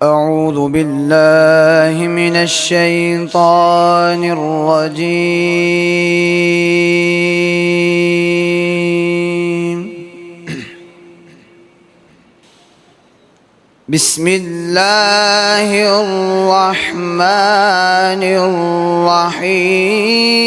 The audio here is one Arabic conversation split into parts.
أعوذ بالله من الشيطان الرجيم. بسم الله الرحمن الرحيم.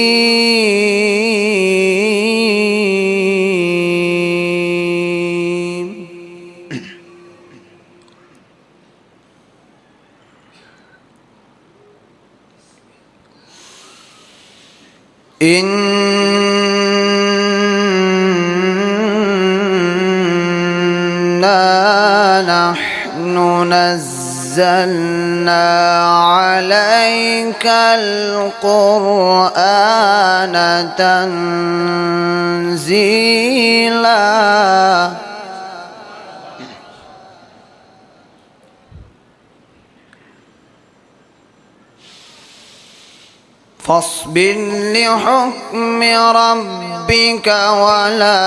إنا نحن نزلنا عليك القرآن تنزيلا فاصبر لحكم ربك ولا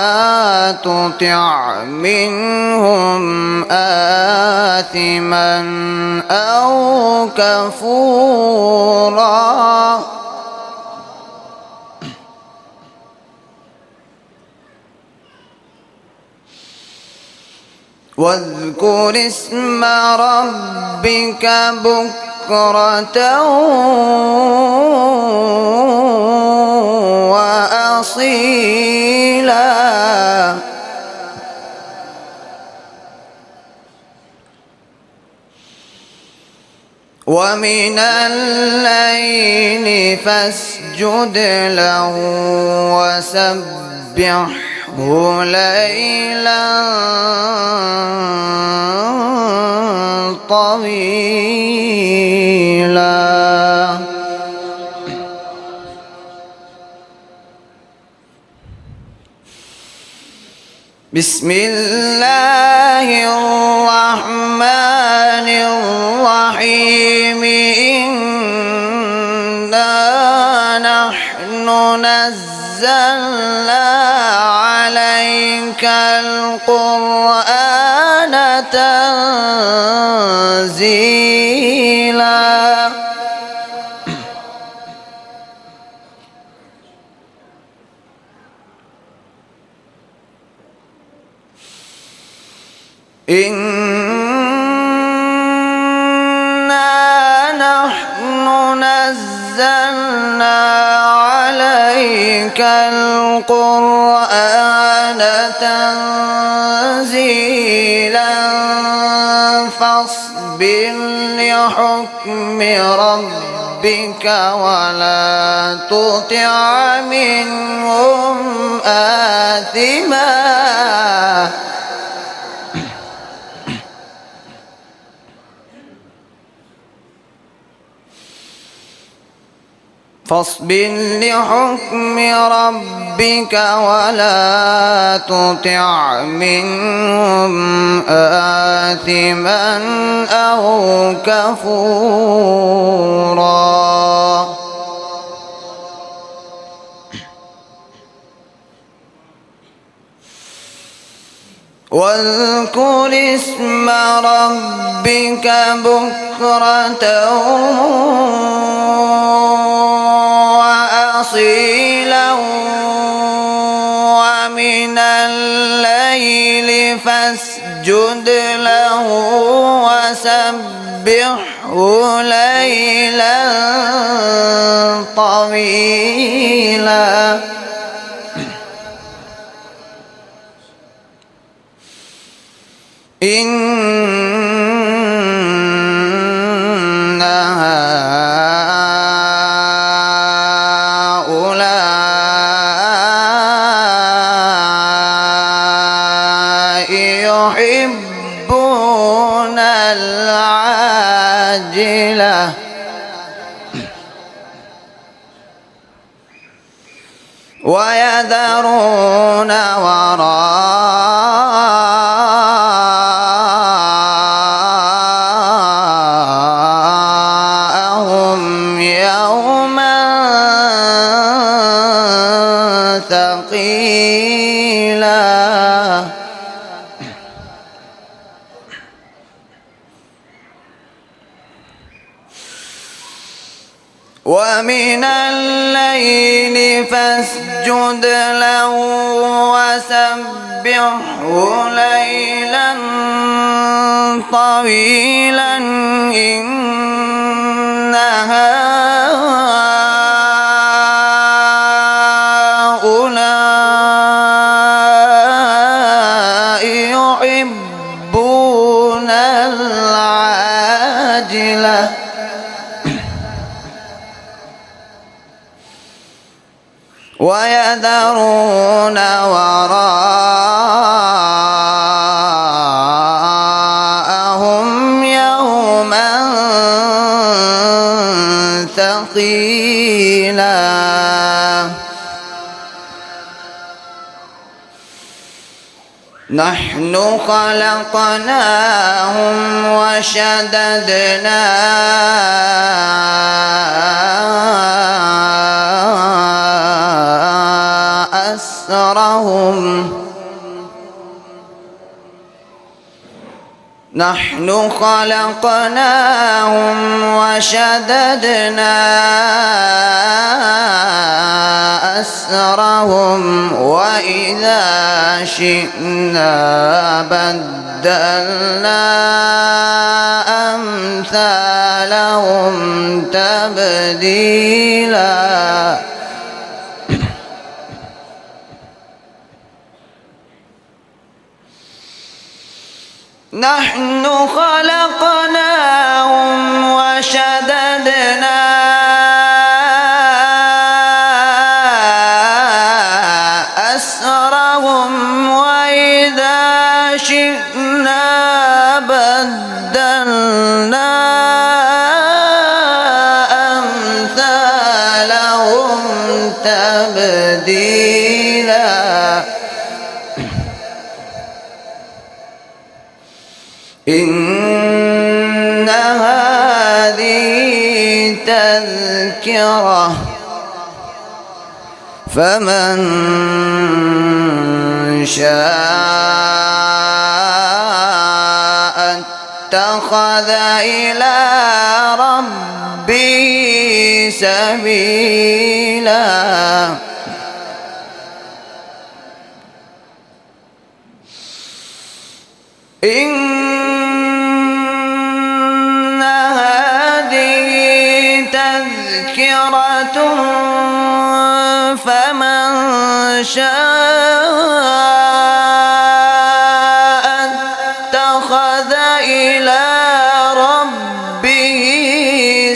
تطع منهم آثما أو كفورا واذكر اسم ربك بكرة وأصيلا ومن الليل فاسجد له وسبحه ليلا طويلا. بسم الله الرحمن الرحيم. إنا نحن نزلنا عليك القرآن تنزيلا إنا نحن نزلنا عليك القرآن تنزيلا فاصبر لحكم ربك ولا تطع منهم آثما فاصبر لحكم ربك ولا تطع منهم آثما أو كفورا واذكر اسم ربك بكرة وأصيلا ومن الليل فاسجد له وسبحه ليلا طويلا. إن هؤلاء يحبون العاجلة ويذرون وراءهم يوما ثقيلا. ومن الليل فاسجد له وسبحه ليلا طويلا إن هؤلاء يحبون العاجلة ويذرون وراءهم يوما ثقيلا نحن خلقناهم وشددنا أسرهم نحن خلقناهم وشددنا أسرهم وإذا شئنا بدلنا أمثالهم تبديلا نحن خلقناهم وشددنا أسرهم وإذا شئنا بدلنا أمثالهم تبديلا إن هذه تذكرة فمن شاء اتخذ إلى ربه سبيلا إن هذه تذكرة فمن شاء اتخذ إلى ربه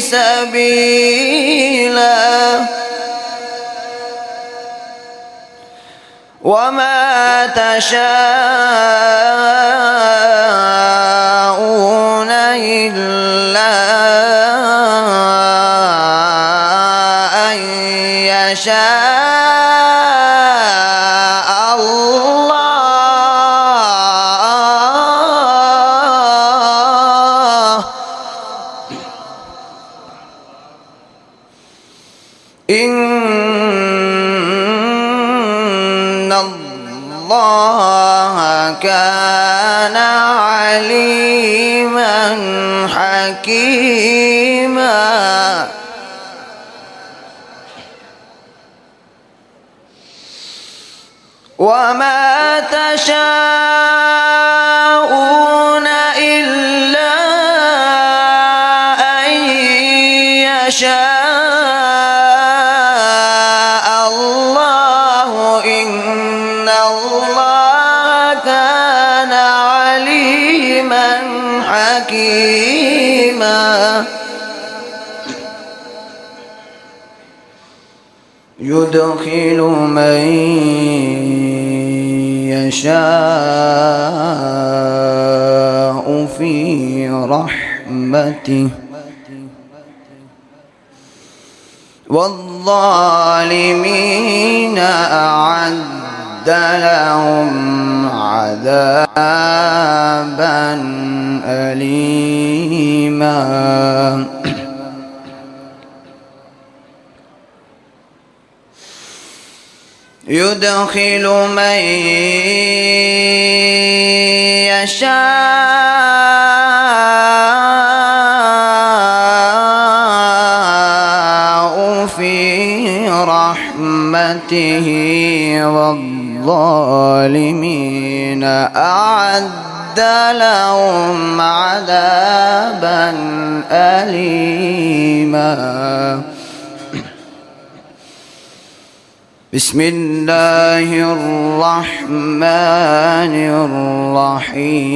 سبيلا وما تشاءون إلا أن يشاء الله إن الله كان عليما حكيما وما تشاءون إلا أن يشاء الله إن الله كان عليما حكيما يدخل من يشاء في رحمته والظالمين أعد لهم عذابا أليما يدخل من يشاء خيمته والظالمين أعد لهم عذابا أليما. بسم الله الرحمن الرحيم.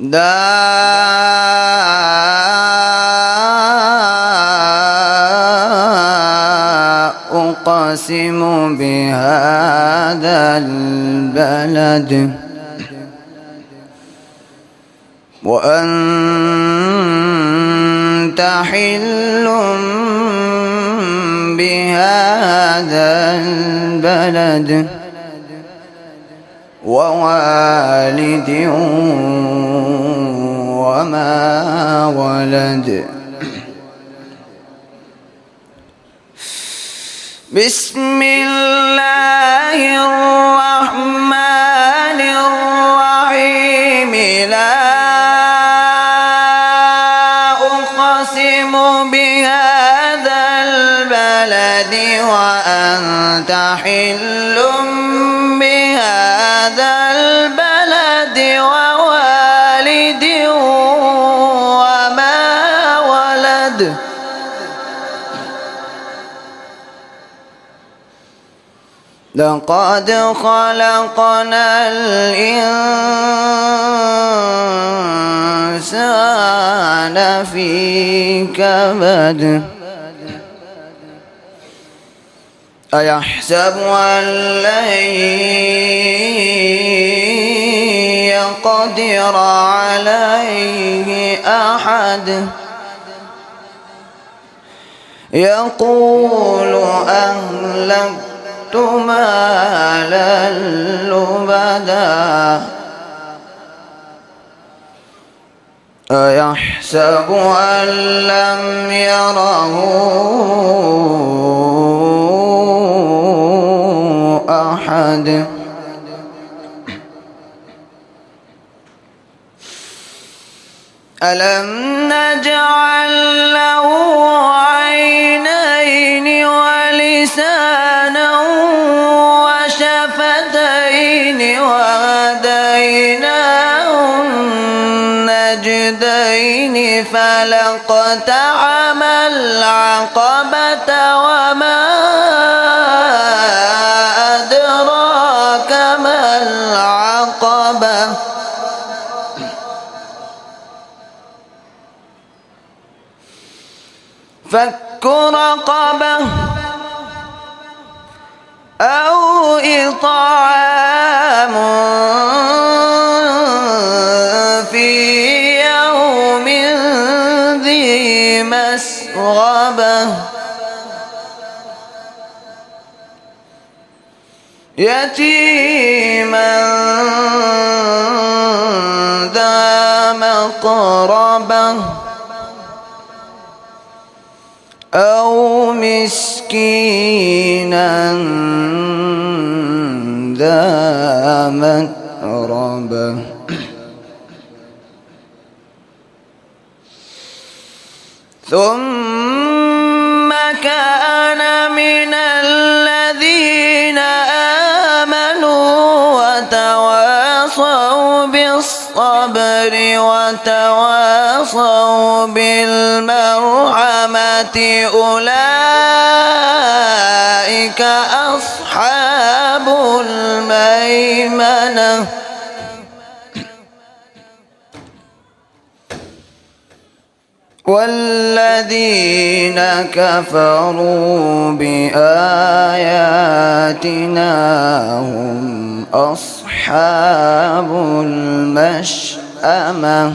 لا أقسم بهذا البلد وأنت حل بهذا البلد ووالد وما ولد. بسم الله الرحمن الرحيم. لا أقسم بهذا البلد وأنت حل بهذا البلد ووالد وما ولد. لقد خلقنا الإنسان في كبد. أيحسب أن لن يقدر عليه أحد. يقول أهلكت مالا لبدا. أيحسب أن لم يره أحد. ألم نجعل له عينين ولسانا وشفتين وهديناه النجدين فلاقتحم العقبة وما أدراك ما العقبة. فك رقبة أو إطعام في يوم ذي مسغبة. يتيما ذا مقربة أو مسكينا ذا متربة. ثم كان من الذين آمنوا وتواصوا بالصبر وتواصوا بالمرحمة أولئك أصحاب الميمنة. والذين كفروا بآياتنا هم أصحاب المشأمة.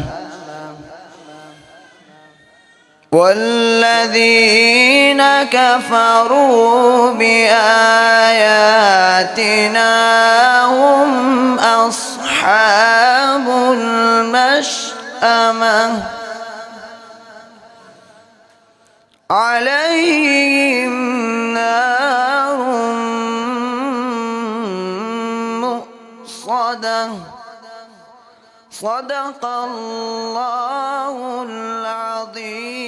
والذين كفروا بآياتنا هم أصحاب المشأمة. عليهم نار مؤصدة. صدق الله العظيم